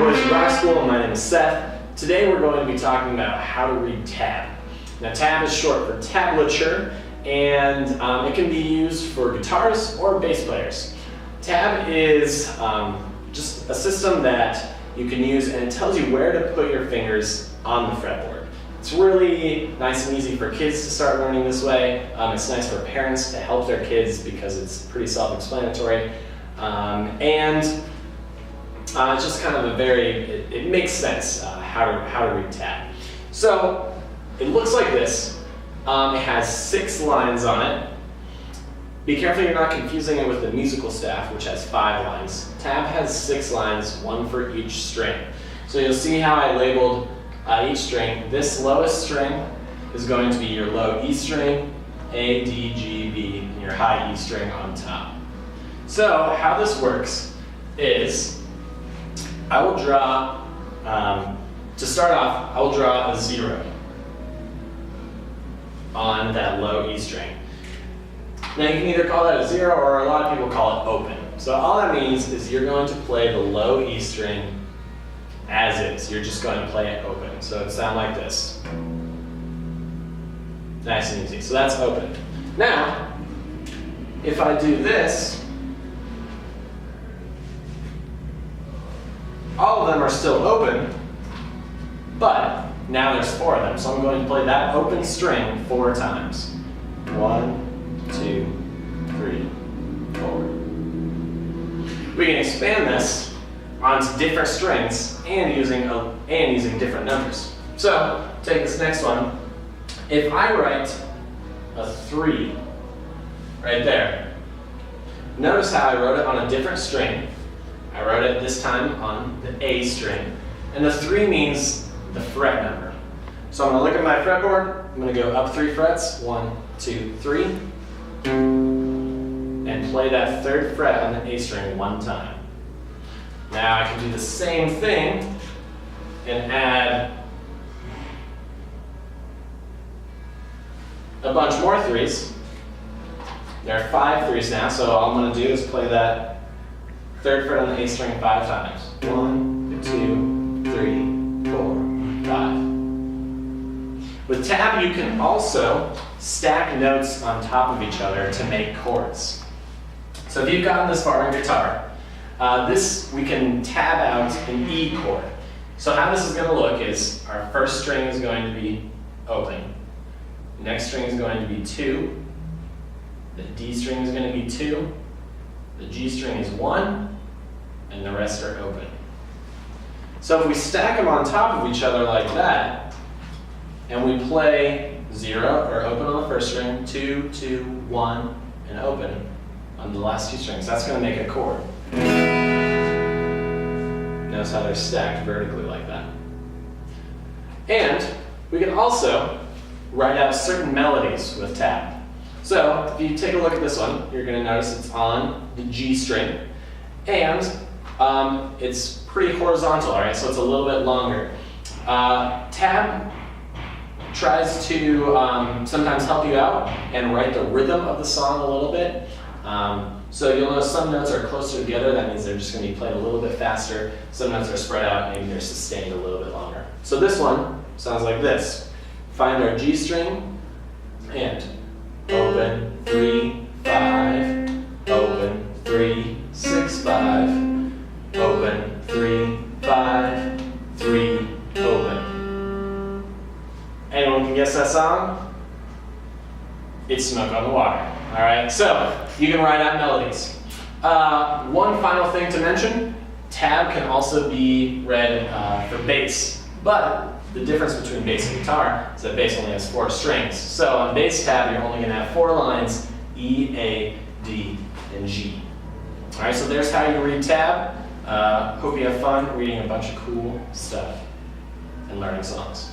Boys from Rock School, and my name is Seth. Today we're going to be talking about how to read tab. Now tab is short for tablature, and it can be used for guitarists or bass players. Tab is just a system that you can use, and it tells you where to put your fingers on the fretboard. It's really nice and easy for kids to start learning this way. It's nice for parents to help their kids because it's pretty self-explanatory. It's just kind of a it makes sense how to read tab. So it looks like this. It has 6 lines on it. Be careful you're not confusing it with the musical staff, which has 5 lines. Tab has 6 lines, 1 for each string. So you'll see how I labeled each string. This lowest string is going to be your low E string, A, D, G, B, and your high E string on top. So how this works is I will draw, to start off, I will draw a 0 on that low E string. Now you can either call that a 0 or a lot of people call it open. So all that means is you're going to play the low E string as is. You're just going to play it open. So it sounds like this. Nice and easy. So that's open. Now, if I do this, all of them are still open, but now there's 4 of them. So I'm going to play that open string 4 times. 1, 2, 3, 4. We can expand this onto different strings and using different numbers. So take this next one. If I write a 3 right there, notice how I wrote it on a different string. I wrote it this time on the A string, and the 3 means the fret number. So I'm going to look at my fretboard. I'm going to go up 3 frets, 1, 2, 3, and play that 3rd fret on the A string 1 time. Now I can do the same thing and add a bunch more 3s. There are 5 3s now, so all I'm going to do is play that 3rd fret on the A string 5 times. 1, 2, 3, 4, 5. With tab, you can also stack notes on top of each other to make chords. So if you've gotten this far in guitar, we can tab out an E chord. So how this is going to look is our first string is going to be open. The next string is going to be 2. The D string is going to be 2. The G string is 1. And the rest are open. So if we stack them on top of each other like that, and we play 0 or open on the first string, 2, 2, 1, and open on the last 2 strings, that's going to make a chord. Notice how they're stacked vertically like that. And we can also write out certain melodies with tab. So if you take a look at this one, you're going to notice it's on the G string, and it's pretty horizontal, all right? So it's a little bit longer. Tab tries to sometimes help you out and write the rhythm of the song a little bit. So you'll notice some notes are closer together. That means they're just going to be played a little bit faster. Some notes are spread out, maybe they're sustained a little bit longer. So this one sounds like this. Find our G string and open 3, 5, open 3, 6, 5, open 3, 5, 3, open. Anyone can guess that song? It's Smoke on the Water. All right, so you can write out melodies. One final thing to mention, tab can also be read for bass, but the difference between bass and guitar is that bass only has 4 strings. So on bass tab, you're only going to have 4 lines, E, A, D, and G. All right, so there's how you read tab. Hope you have fun reading a bunch of cool stuff and learning songs.